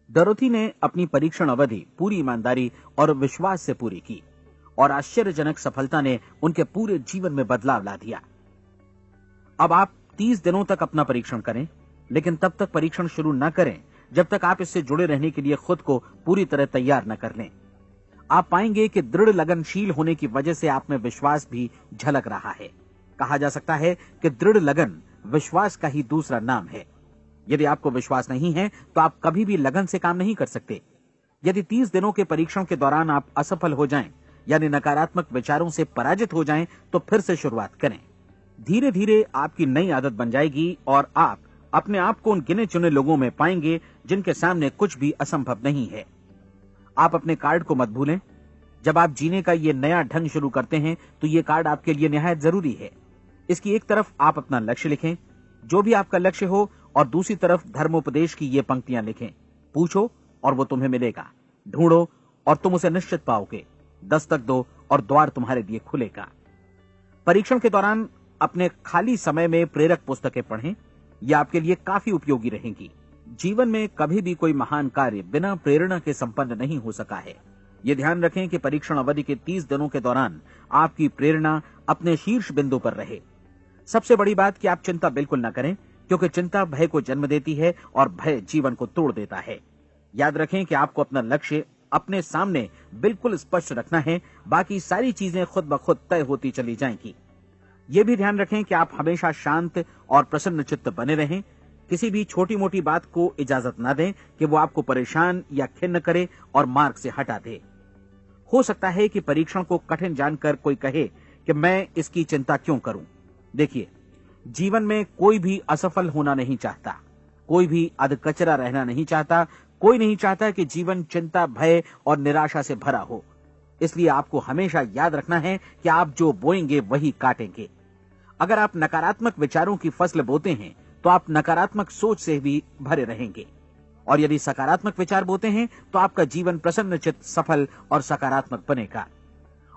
डोरोथी ने अपनी परीक्षण अवधि पूरी ईमानदारी और विश्वास से पूरी की और आश्चर्यजनक सफलता ने उनके पूरे जीवन में बदलाव ला दिया। अब आप 30 दिनों तक अपना परीक्षण करें, लेकिन तब तक परीक्षण शुरू न करें जब तक आप इससे जुड़े रहने के लिए खुद को पूरी तरह तैयार न कर लें। आप पाएंगे कि दृढ़ लगनशील होने की वजह से आप में विश्वास भी झलक रहा है। कहा जा सकता है कि दृढ़ लगन विश्वास का ही दूसरा नाम है। यदि आपको विश्वास नहीं है तो आप कभी भी लगन से काम नहीं कर सकते। यदि 30 दिनों के परीक्षण के दौरान आप असफल हो जाएं, यानी नकारात्मक विचारों से पराजित हो जाएं, तो फिर से शुरुआत करें। धीरे धीरे आपकी नई आदत बन जाएगी और आप अपने आप को उन गिने चुने लोगों में पाएंगे जिनके सामने कुछ भी असंभव नहीं है। आप अपने कार्ड को मत भूलें। जब आप जीने का ये नया ढंग शुरू करते हैं तो ये कार्ड आपके लिए निहायत जरूरी है। इसकी एक तरफ आप अपना लक्ष्य लिखें, जो भी आपका लक्ष्य हो, और दूसरी तरफ धर्मोपदेश की ये पंक्तियां लिखें। पूछो और वो तुम्हें मिलेगा, ढूंढो और तुम उसे निश्चित पाओगे, दस्तक दो और द्वार तुम्हारे लिए खुलेगा। परीक्षण के दौरान अपने खाली समय में प्रेरक पुस्तकें पढ़ें। ये आपके लिए काफी उपयोगी रहेंगी। जीवन में कभी भी कोई महान कार्य बिना प्रेरणा के संपन्न नहीं हो सका है। ये ध्यान रखें कि परीक्षण अवधि के 30 दिनों के दौरान आपकी प्रेरणा अपने शीर्ष बिंदु पर रहे। सबसे बड़ी बात कि आप चिंता बिल्कुल न करें, क्योंकि चिंता भय को जन्म देती है और भय जीवन को तोड़ देता है। याद रखें कि आपको अपना लक्ष्य अपने सामने बिल्कुल स्पष्ट रखना है, बाकी सारी चीजें खुद ब खुद तय होती चली जाएंगी। ये भी ध्यान रखें कि आप हमेशा शांत और प्रसन्न चित्त बने रहें। किसी भी छोटी मोटी बात को इजाजत न दें कि वो आपको परेशान या खिन्न करे और मार्ग से हटा दे। हो सकता है कि परीक्षण को कठिन जानकर कोई कहे कि मैं इसकी चिंता क्यों करूं। देखिए, जीवन में कोई भी असफल होना नहीं चाहता, कोई भी अधकचरा रहना नहीं चाहता, कोई नहीं चाहता कि जीवन चिंता, भय और निराशा से भरा हो। इसलिए आपको हमेशा याद रखना है कि आप जो बोएंगे वही काटेंगे। अगर आप नकारात्मक विचारों की फसल बोते हैं तो आप नकारात्मक सोच से भी भरे रहेंगे, और यदि सकारात्मक विचार बोते हैं तो आपका जीवन प्रसन्नचित्त, सफल और सकारात्मक बनेगा।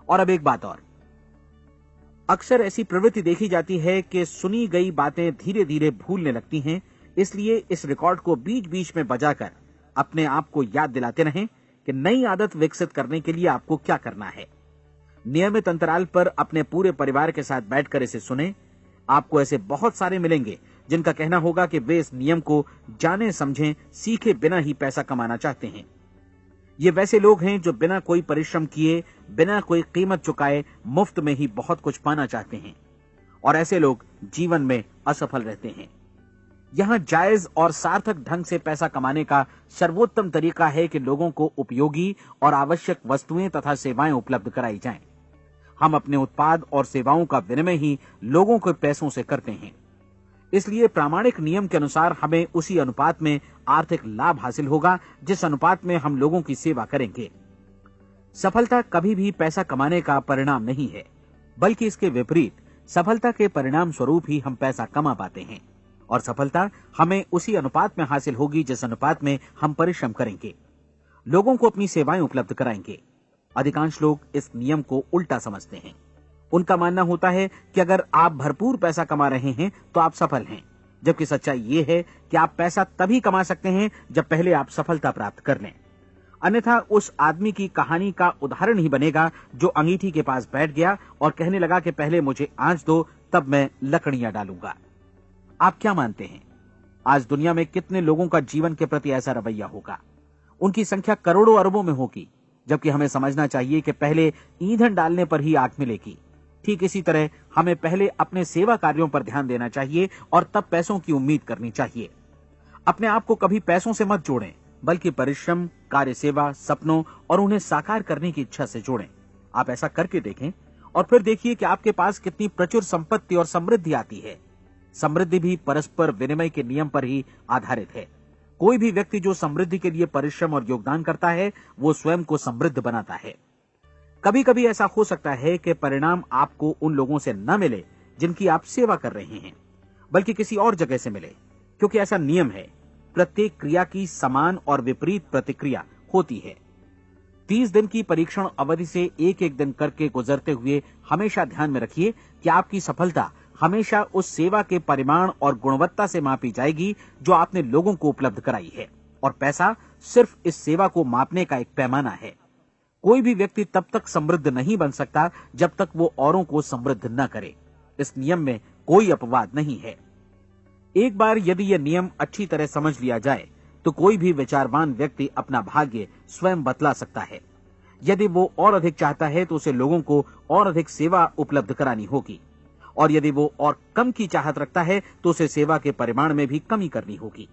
और अब एक बात और, अक्सर ऐसी प्रवृत्ति देखी जाती है कि सुनी गई बातें धीरे धीरे भूलने लगती हैं। इसलिए इस रिकॉर्ड को बीच बीच में बजाकर अपने आप को याद दिलाते रहें कि नई आदत विकसित करने के लिए आपको क्या करना है। नियमित अंतराल पर अपने पूरे परिवार के साथ बैठकर इसे सुनें। आपको ऐसे बहुत सारे मिलेंगे जिनका कहना होगा कि वे इस नियम को जाने समझें सीखे बिना ही पैसा कमाना चाहते हैं। ये वैसे लोग हैं जो बिना कोई परिश्रम किए, बिना कोई कीमत चुकाए मुफ्त में ही बहुत कुछ पाना चाहते हैं, और ऐसे लोग जीवन में असफल रहते हैं। यहां जायज और सार्थक ढंग से पैसा कमाने का सर्वोत्तम तरीका है कि लोगों को उपयोगी और आवश्यक वस्तुएं तथा सेवाएं उपलब्ध कराई जाएं। हम अपने उत्पाद और सेवाओं का विनिमय ही लोगों के पैसों से करते हैं। इसलिए प्रामाणिक नियम के अनुसार हमें उसी अनुपात में आर्थिक लाभ हासिल होगा जिस अनुपात में हम लोगों की सेवा करेंगे। सफलता कभी भी पैसा कमाने का परिणाम नहीं है, बल्कि इसके विपरीत सफलता के परिणाम स्वरूप ही हम पैसा कमा पाते हैं, और सफलता हमें उसी अनुपात में हासिल होगी जिस अनुपात में हम परिश्रम करेंगे, लोगों को अपनी सेवाएं उपलब्ध कराएंगे। अधिकांश लोग इस नियम को उल्टा समझते हैं। उनका मानना होता है कि अगर आप भरपूर पैसा कमा रहे हैं तो आप सफल हैं, जबकि सच्चाई ये है कि आप पैसा तभी कमा सकते हैं जब पहले आप सफलता प्राप्त कर लें। अन्यथा उस आदमी की कहानी का उदाहरण ही बनेगा जो अंगीठी के पास बैठ गया और कहने लगा कि पहले मुझे आंच दो, तब मैं लकड़ियां डालूंगा। आप क्या मानते हैं, आज दुनिया में कितने लोगों का जीवन के प्रति ऐसा रवैया होगा? उनकी संख्या करोड़ों अरबों में होगी, जबकि हमें समझना चाहिए कि पहले ईंधन डालने पर ही आग मिलेगी। ठीक इसी तरह हमें पहले अपने सेवा कार्यों पर ध्यान देना चाहिए और तब पैसों की उम्मीद करनी चाहिए। अपने आप को कभी पैसों से मत जोड़ें, बल्कि परिश्रम, कार्य सेवा, सपनों और उन्हें साकार करने की इच्छा से जोड़ें। आप ऐसा करके देखें और फिर देखिए कि आपके पास कितनी प्रचुर संपत्ति और समृद्धि आती है। समृद्धि भी परस्पर विनिमय के नियम पर ही आधारित है। कोई भी व्यक्ति जो समृद्धि के लिए परिश्रम और योगदान करता है, वो स्वयं को समृद्ध बनाता है। कभी कभी ऐसा हो सकता है कि परिणाम आपको उन लोगों से न मिले जिनकी आप सेवा कर रहे हैं, बल्कि किसी और जगह से मिले, क्योंकि ऐसा नियम है, प्रत्येक क्रिया की समान और विपरीत प्रतिक्रिया होती है। 30 दिन की परीक्षण अवधि से एक एक दिन करके गुजरते हुए हमेशा ध्यान में रखिए कि आपकी सफलता हमेशा उस सेवा के परिमाण और गुणवत्ता से मापी जाएगी जो आपने लोगों को उपलब्ध कराई है, और पैसा सिर्फ इस सेवा को मापने का एक पैमाना है। कोई भी व्यक्ति तब तक समृद्ध नहीं बन सकता जब तक वो औरों को समृद्ध न करे। इस नियम में कोई अपवाद नहीं है। एक बार यदि यह नियम अच्छी तरह समझ लिया जाए तो कोई भी विचारवान व्यक्ति अपना भाग्य स्वयं बतला सकता है। यदि वो और अधिक चाहता है तो उसे लोगों को और अधिक सेवा उपलब्ध करानी होगी, और यदि वो और कम की चाहत रखता है तो उसे सेवा के परिमाण में भी कमी करनी होगी।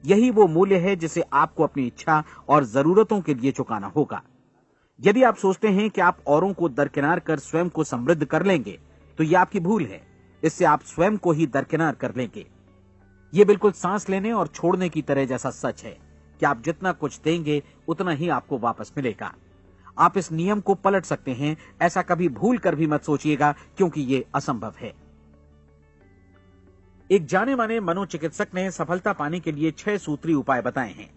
यही वो मूल्य है जिसे आपको अपनी इच्छा और जरूरतों के लिए चुकाना होगा। यदि आप सोचते हैं कि आप औरों को दरकिनार कर स्वयं को समृद्ध कर लेंगे तो यह आपकी भूल है। इससे आप स्वयं को ही दरकिनार कर लेंगे। ये बिल्कुल सांस लेने और छोड़ने की तरह जैसा सच है कि आप जितना कुछ देंगे उतना ही आपको वापस मिलेगा। आप इस नियम को पलट सकते हैं, ऐसा कभी भूल कर भी मत सोचिएगा, क्योंकि ये असंभव है। एक जाने माने मनोचिकित्सक ने सफलता पाने के लिए 6 सूत्री उपाय बताए हैं।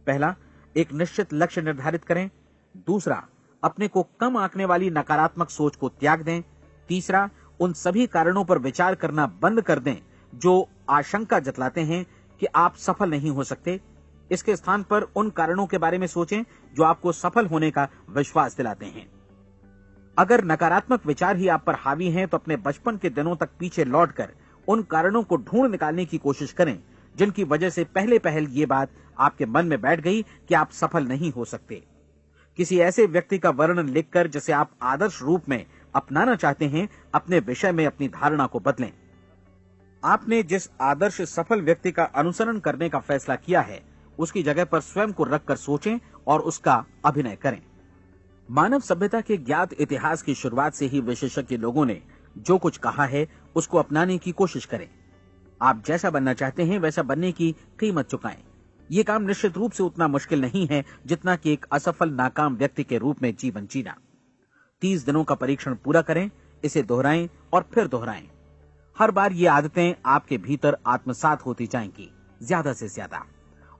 पहला, एक निश्चित लक्ष्य निर्धारित करें। दूसरा, अपने को कम आंकने वाली नकारात्मक सोच को त्याग दें। तीसरा, उन सभी कारणों पर विचार करना बंद कर दें जो आशंका जतलाते हैं कि आप सफल नहीं हो सकते। इसके स्थान पर उन कारणों के बारे में सोचें जो आपको सफल होने का विश्वास दिलाते हैं। अगर नकारात्मक विचार ही आप पर हावी हैं तो अपने बचपन के दिनों तक पीछे लौटकर उन कारणों को ढूंढ निकालने की कोशिश करें जिनकी वजह से पहले पहल ये बात आपके मन में बैठ गई कि आप सफल नहीं हो सकते। किसी ऐसे व्यक्ति का वर्णन लिखकर जिसे आप आदर्श रूप में अपनाना चाहते हैं, अपने विषय में अपनी धारणा को बदलें। आपने जिस आदर्श सफल व्यक्ति का अनुसरण करने का फैसला किया है, उसकी जगह पर स्वयं को रखकर सोचें और उसका अभिनय करें। मानव सभ्यता के ज्ञात इतिहास की शुरुआत से ही विशेषज्ञ लोगों ने जो कुछ कहा है उसको अपनाने की कोशिश करें। आप जैसा बनना चाहते हैं वैसा बनने की कीमत चुकाएं। ये काम निश्चित रूप से उतना मुश्किल नहीं है जितना कि एक असफल नाकाम व्यक्ति के रूप में जीवन जीना। 30 दिनों का परीक्षण पूरा करें, इसे दोहराएं और फिर दोहराएं। हर बार ये आदतें आपके भीतर आत्मसात होती जाएंगी, ज्यादा से ज्यादा।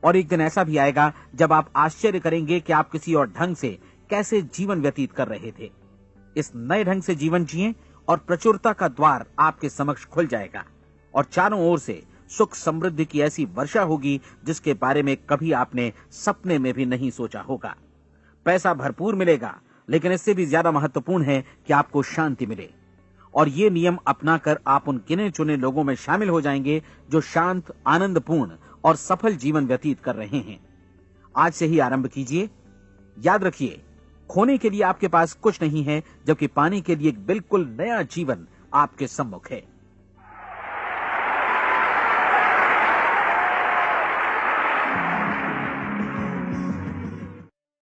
और एक दिन ऐसा भी आएगा जब आप आश्चर्य करेंगे कि आप किसी और ढंग से कैसे जीवन व्यतीत कर रहे थे। इस नए ढंग से जीवन जिएं और प्रचुरता का द्वार आपके समक्ष खुल जाएगा और चारों ओर से सुख समृद्धि की ऐसी वर्षा होगी जिसके बारे में कभी आपने सपने में भी नहीं सोचा होगा। पैसा भरपूर मिलेगा, लेकिन इससे भी ज्यादा महत्वपूर्ण है कि आपको शांति मिले। और ये नियम अपनाकर आप उन गिने चुने लोगों में शामिल हो जाएंगे जो शांत, आनंदपूर्ण और सफल जीवन व्यतीत कर रहे हैं। आज से ही आरंभ कीजिए। याद रखिए, खोने के लिए आपके पास कुछ नहीं है, जबकि पाने के लिए एक बिल्कुल नया जीवन आपके सम्मुख है।